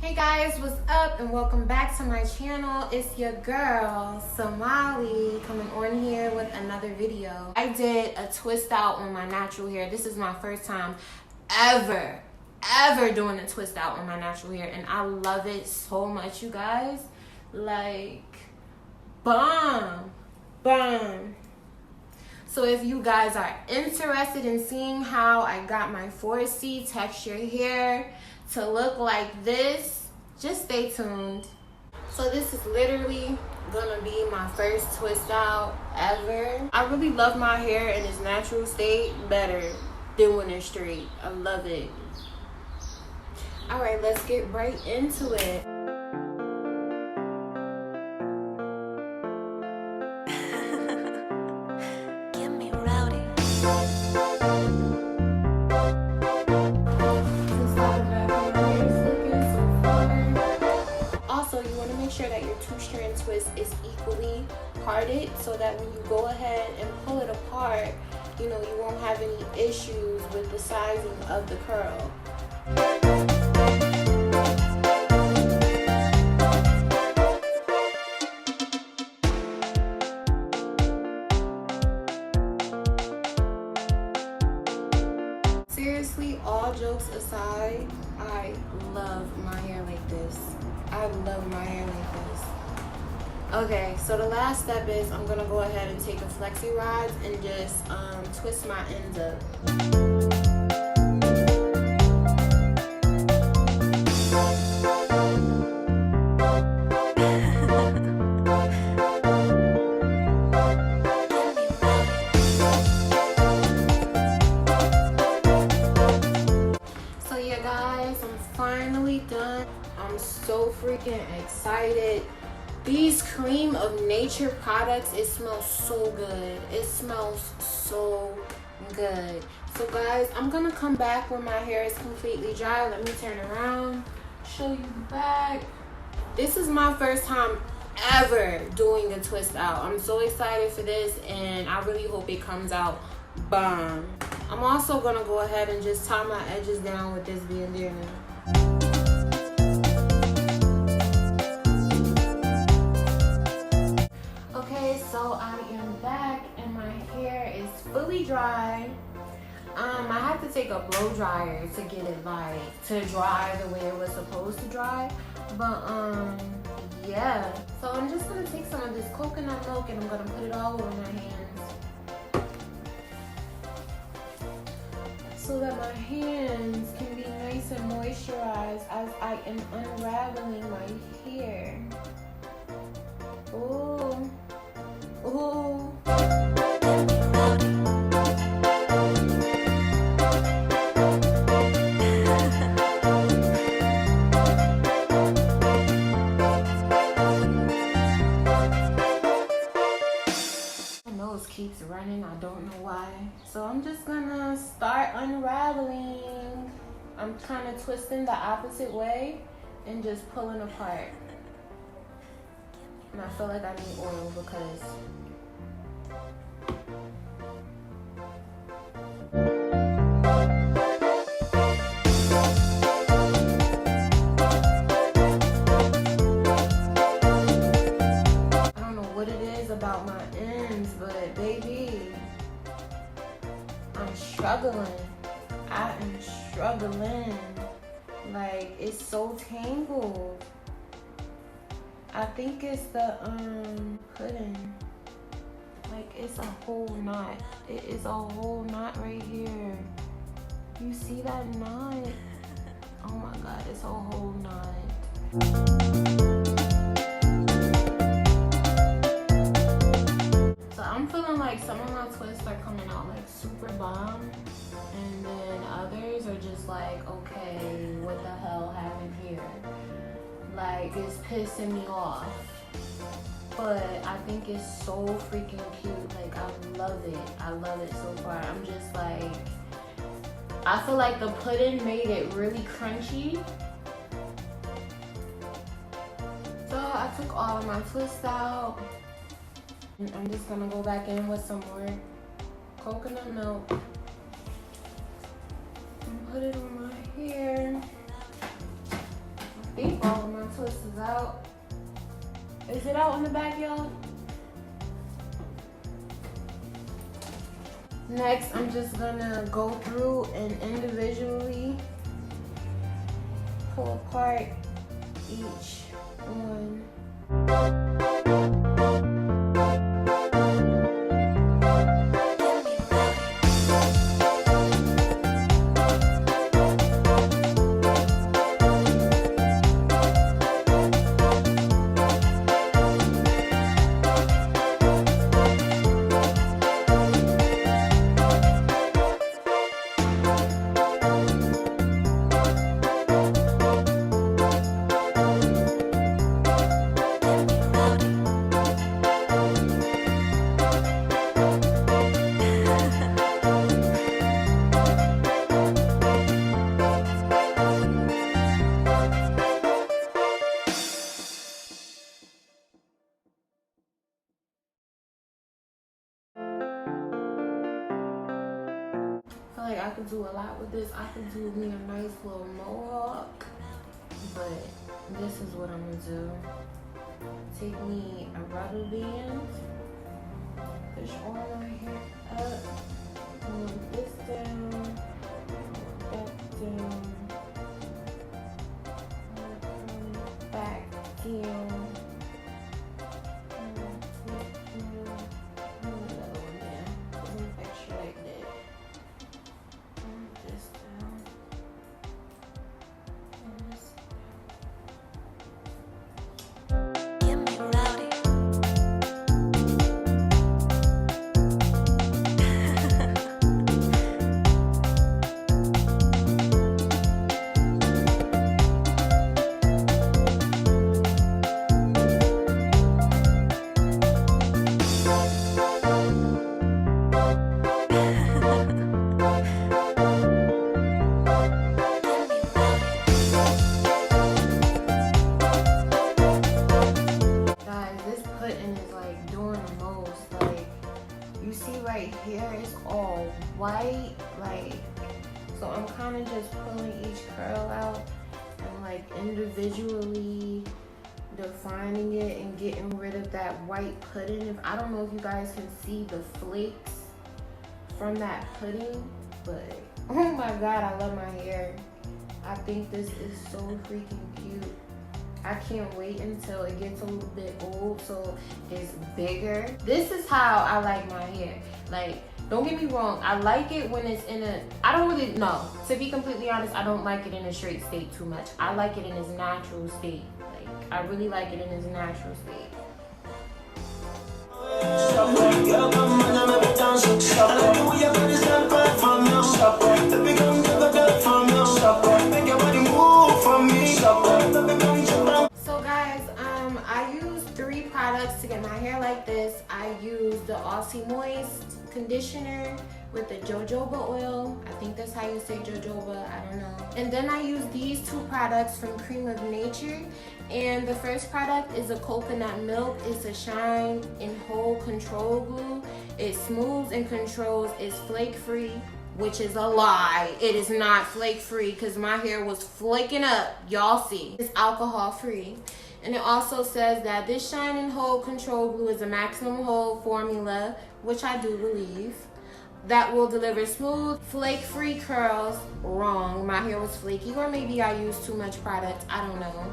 Hey guys, what's up and welcome back to my channel. It's your girl Somali coming on here with another video. I did a twist out on my natural hair. This is my first time ever doing a twist out on my natural hair, and I love it so much, you guys. Like bomb. So if you guys are interested in seeing how I got my 4C texture hair to look like this, just stay tuned. So this is literally gonna be my first twist out ever. I really love my hair in its natural state better than when it's straight. I love it. All right, let's get right into it. Sure that your two-strand twist is equally parted so that when you go ahead and pull it apart, you know, you won't have any issues with the sizing of the curl. Seriously, all jokes aside, I love my hair like this. I love my hair like this. Okay, so the last step is I'm gonna go ahead and take a flexi rod and just twist my ends up. So yeah guys, I'm finally done. I'm so freaking excited. These Creme of Nature products, it smells so good. It smells so good. So guys, I'm gonna come back when my hair is completely dry. Let me turn around, show you the back. This is my first time ever doing a twist out. I'm so excited for this, and I really hope it comes out bomb. I'm also gonna go ahead and just tie my edges down with this bandana. So I am back and my hair is fully dry. I had to take a blow dryer to get it to dry the way it was supposed to dry. But yeah. So I'm just gonna take some of this coconut milk and I'm gonna put it all over my hands so that my hands can be nice and moisturized as I am unraveling my hair. Ooh. Ooh. My nose keeps running, I don't know why. So I'm just gonna start unraveling. I'm kind of twisting the opposite way and just pulling apart. And I feel like I need oil because I don't know what it is about my ends, but baby, I'm struggling. I am struggling. Like, it's so tangled. I think it's the pudding. Like, it's a whole knot. It is a whole knot right here. You see that knot? Oh my god, it's a whole knot. So I'm feeling like some of my twists are coming out like super bomb, and then others are just like, okay, what the hell happened here? Like, it's pissing me off, but I think it's so freaking cute. Like, I love it so far. I'm just like, I feel like the pudding made it really crunchy. So I took all of my twists out, and I'm just gonna go back in with some more coconut milk and put it on my hair. think all of my twist is out. Is it out in the back, y'all? Next, I'm just gonna go through and individually pull apart each one. Like I could do a lot with this. I could do me a nice little mohawk, but this is what I'm gonna do. Take me a rubber band, push all my hair up, move this down, that down, back down. Right here is all white, like, so I'm kind of just pulling each curl out and like individually defining it and getting rid of that white pudding. If I don't know if you guys can see the flakes from that pudding, but oh my god, I love my hair. I think this is so freaking cute. I can't wait until it gets a little bit old so it's bigger. This is how I like my hair. Like, don't get me wrong, I like it when it's in a, I don't really, no, to be completely honest, I don't like it in a straight state too much. I like it in its natural state. Like, I really like it in its natural state. So guys, I used 3 products to get my hair like this. I used the Aussie Moist conditioner with the jojoba oil. I think that's how you say jojoba, I don't know. And then I used these 2 products from Creme of Nature. And the first product is a coconut milk. It's a shine and hold control glue. It smooths and controls. It's flake free, which is a lie. It is not flake free because my hair was flaking up. Y'all see. It's alcohol free. And it also says that this shine and hold control glue is a maximum hold formula, which I do believe, that will deliver smooth, flake-free curls. Wrong, my hair was flaky, or maybe I used too much product, I don't know.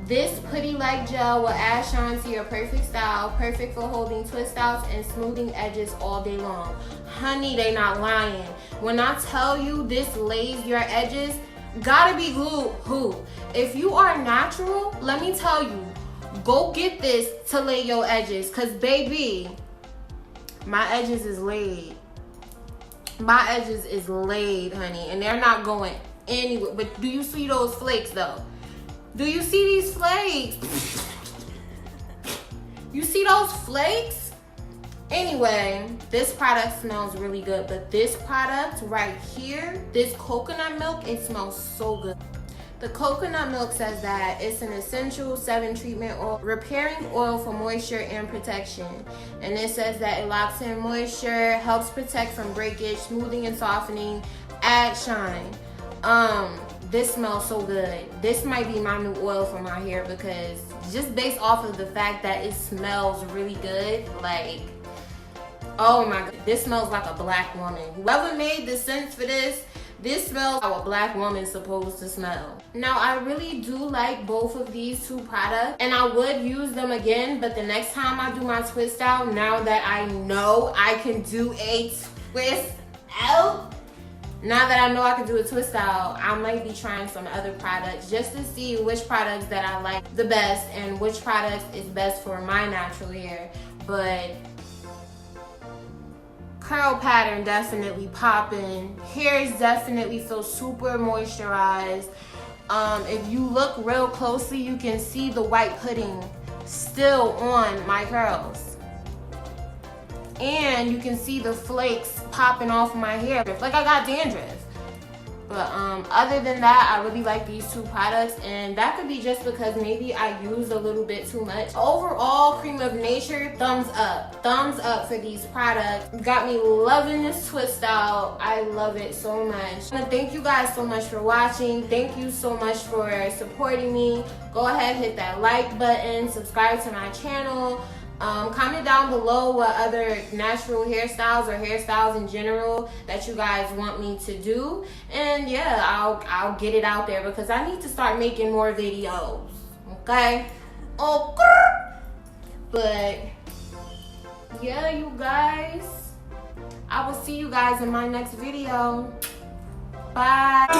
This putty-like gel will add shine to your perfect style, perfect for holding twist outs and smoothing edges all day long. Honey, they not lying. When I tell you this lays your edges, gotta be glued. Who? If you are natural, let me tell you, go get this to lay your edges, cause baby, my edges is laid. My edges is laid, honey, and they're not going anywhere. But do you see those flakes though? Do you see these flakes? You see those flakes? Anyway, this product smells really good, but this product right here, this coconut milk, it smells so good. The coconut milk says that it's an essential 7 treatment oil, repairing oil for moisture and protection. And it says that it locks in moisture, helps protect from breakage, smoothing and softening, add shine. this smells so good. This might be my new oil for my hair because just based off of the fact that it smells really good, like, oh my god, this smells like a black woman. Whoever made the scent for this smells how a black woman's supposed to smell. Now, I really do like both of these two products, and I would use them again, but the next time I do my twist out, now that I know I can do a twist out, now that I know I can do a twist out, I might be trying some other products just to see which products that I like the best and which products is best for my natural hair. But curl pattern definitely popping. Hairs definitely feel super moisturized. If you look real closely, you can see the white pudding still on my curls. And you can see the flakes popping off my hair. It's like I got dandruff. But other than that, I really like these two products, and that could be just because maybe I used a little bit too much. Overall, Creme of Nature, thumbs up. Thumbs up for these products. Got me loving this twist out. I love it so much. I want to thank you guys so much for watching. Thank you so much for supporting me. Go ahead, hit that like button, subscribe to my channel. Comment down below what other natural hairstyles or hairstyles in general that you guys want me to do, and yeah, I'll get it out there because I need to start making more videos. Okay, but yeah, you guys, I will see you guys in my next video. Bye.